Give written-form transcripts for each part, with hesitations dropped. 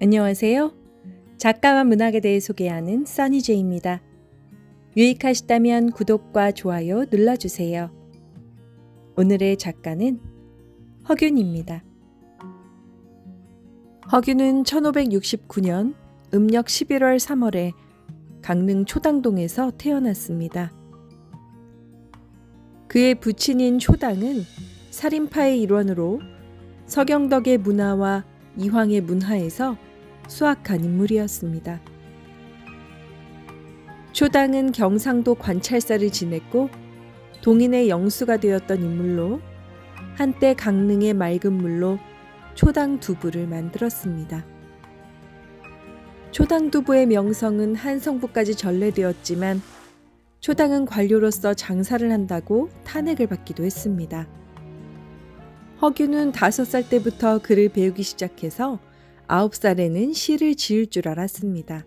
안녕하세요. 작가와 문학에 대해 소개하는 써니제이입니다. 유익하시다면 구독과 좋아요 눌러주세요. 오늘의 작가는 허균입니다. 허균은 1569년 음력 11월 3월에 강릉 초당동에서 태어났습니다. 그의 부친인 초당은 살인파의 일원으로 서경덕의 문화와 이황의 문화에서 수악한 인물이었습니다. 초당은 경상도 관찰사를 지냈고 동인의 영수가 되었던 인물로 한때 강릉의 맑은 물로 초당 두부를 만들었습니다. 초당 두부의 명성은 한성부까지 전래되었지만 초당은 관료로서 장사를 한다고 탄핵을 받기도 했습니다. 허균은 5살 때부터 글을 배우기 시작해서 9살에는 시를 지을 줄 알았습니다.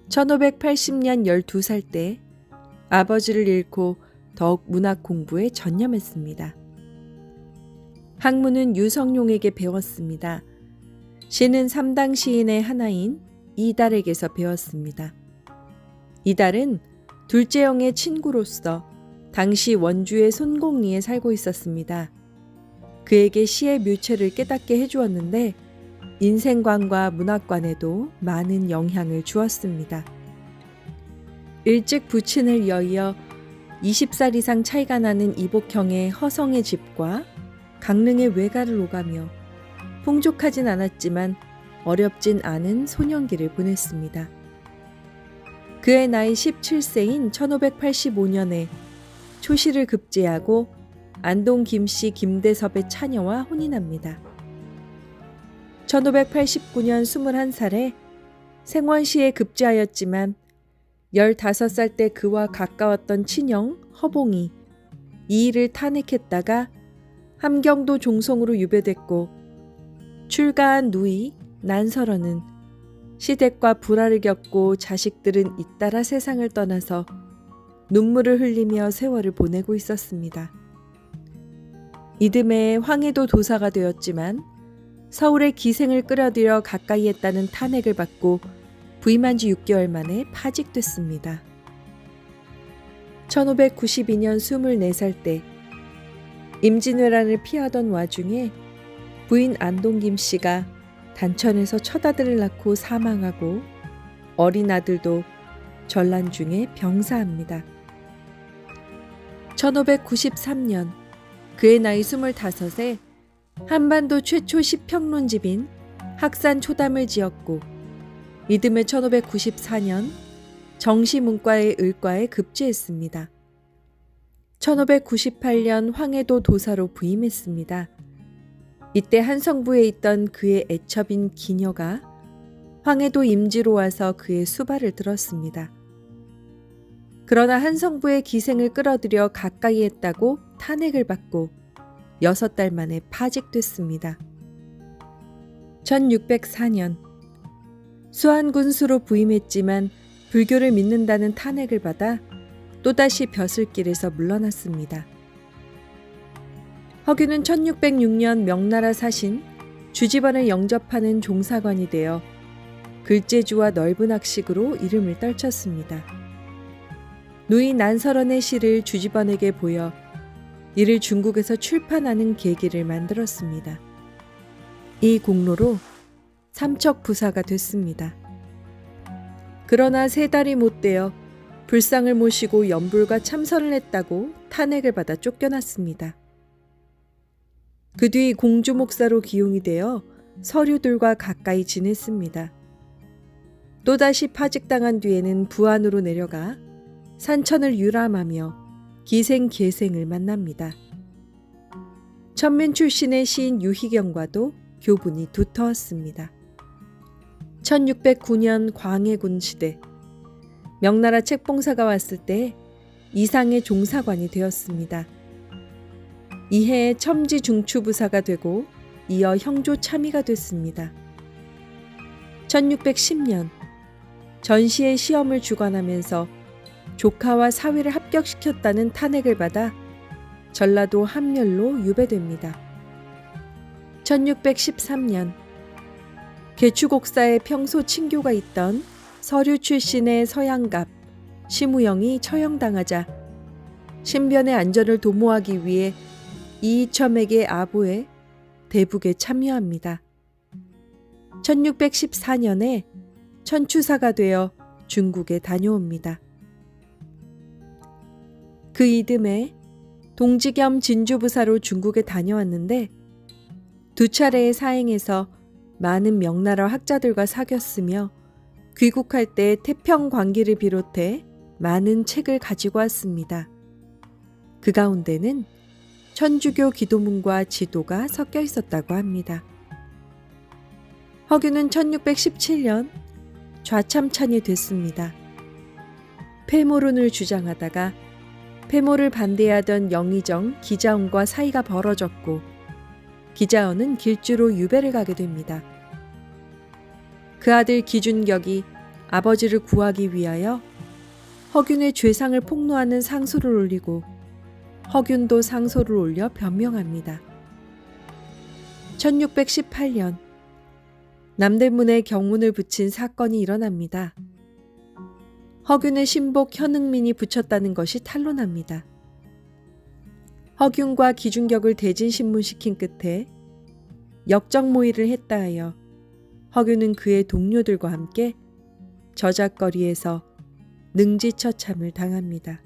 1580년 12살 때 아버지를 잃고 더욱 문학 공부에 전념했습니다. 학문은 유성룡에게 배웠습니다. 시는 3당 시인의 하나인 이달에게서 배웠습니다. 이달은 둘째 형의 친구로서 당시 원주의 손곡리에 살고 있었습니다. 그에게 시의 묘체를 깨닫게 해주었는데 인생관과 문학관에도 많은 영향을 주었습니다. 일찍 부친을 이어 20살 이상 차이가 나는 이복형의 허성의 집과 강릉의 외가를 오가며 풍족하진 않았지만 어렵진 않은 소년기를 보냈습니다. 그의 나이 17세인 1585년에 초시를 급제하고 안동 김씨 김대섭의 차녀와 혼인합니다. 1589년 21살에 생원시에 급제하였지만 15살 때 그와 가까웠던 친형 허봉이 이 일을 탄핵했다가 함경도 종송으로 유배됐고 출가한 누이 난설어는 시댁과 불화를 겪고 자식들은 잇따라 세상을 떠나서 눈물을 흘리며 세월을 보내고 있었습니다. 이듬해 황해도 도사가 되었지만 서울에 기생을 끌어들여 가까이 했다는 탄핵을 받고 부임한 지 6개월 만에 파직됐습니다. 1592년 24살 때 임진왜란을 피하던 와중에 부인 안동 김씨가 단천에서 첫아들을 낳고 사망하고 어린 아들도 전란 중에 병사합니다. 1593년 그의 나이 25에 한반도 최초 시평론집인 학산 초담을 지었고 이듬해 1594년 정시문과의 을과에 급제했습니다. 1598년 황해도 도사로 부임했습니다. 이때 한성부에 있던 그의 애첩인 기녀가 황해도 임지로 와서 그의 수발을 들었습니다. 그러나 한성부의 기생을 끌어들여 가까이 했다고 탄핵을 받고 6달 만에 파직됐습니다. 1604년 수안군수로 부임했지만 불교를 믿는다는 탄핵을 받아 또다시 벼슬길에서 물러났습니다. 허균은 1606년 명나라 사신 주지번을 영접하는 종사관이 되어 글재주와 넓은 학식으로 이름을 떨쳤습니다. 누이 난설원의 시를 주지번에게 보여 이를 중국에서 출판하는 계기를 만들었습니다. 이 공로로 삼척부사가 됐습니다. 그러나 3달이 못되어 불상을 모시고 연불과 참선을 했다고 탄핵을 받아 쫓겨났습니다. 그 뒤 공주 목사로 기용이 되어 서류들과 가까이 지냈습니다. 또다시 파직당한 뒤에는 부안으로 내려가 산천을 유람하며 기생계생을 만납니다. 천민 출신의 시인 유희경과도 교분이 두터웠습니다. 1609년 광해군 시대 명나라 책봉사가 왔을 때 이상의 종사관이 되었습니다. 이해 첨지 중추부사가 되고 이어 형조 참의가 됐습니다. 1610년 전시의 시험을 주관하면서 조카와 사위를 합격시켰다는 탄핵을 받아 전라도 함렬로 유배됩니다. 1613년 개추곡사에 평소 친교가 있던 서류 출신의 서양갑 심우영이 처형당하자 신변의 안전을 도모하기 위해 이이첨에게 아부해 대북에 참여합니다. 1614년에 천추사가 되어 중국에 다녀옵니다. 그 이듬해 동지 겸 진주부사로 중국에 다녀왔는데 두 차례의 사행에서 많은 명나라 학자들과 사귀었으며 귀국할 때 태평광기를 비롯해 많은 책을 가지고 왔습니다. 그 가운데는 천주교 기도문과 지도가 섞여 있었다고 합니다. 허균은 1617년 좌참찬이 됐습니다. 폐모론을 주장하다가 폐모를 반대하던 영의정 기자원과 사이가 벌어졌고 기자원은 길주로 유배를 가게 됩니다. 그 아들 기준격이 아버지를 구하기 위하여 허균의 죄상을 폭로하는 상소를 올리고 허균도 상소를 올려 변명합니다. 1618년 남대문에 경문을 붙인 사건이 일어납니다. 허균의 신복 현흥민이 붙였다는 것이 탄로납니다. 허균과 기준격을 대진 신문시킨 끝에 역적모의를 했다 하여 허균은 그의 동료들과 함께 저작거리에서 능지처참을 당합니다.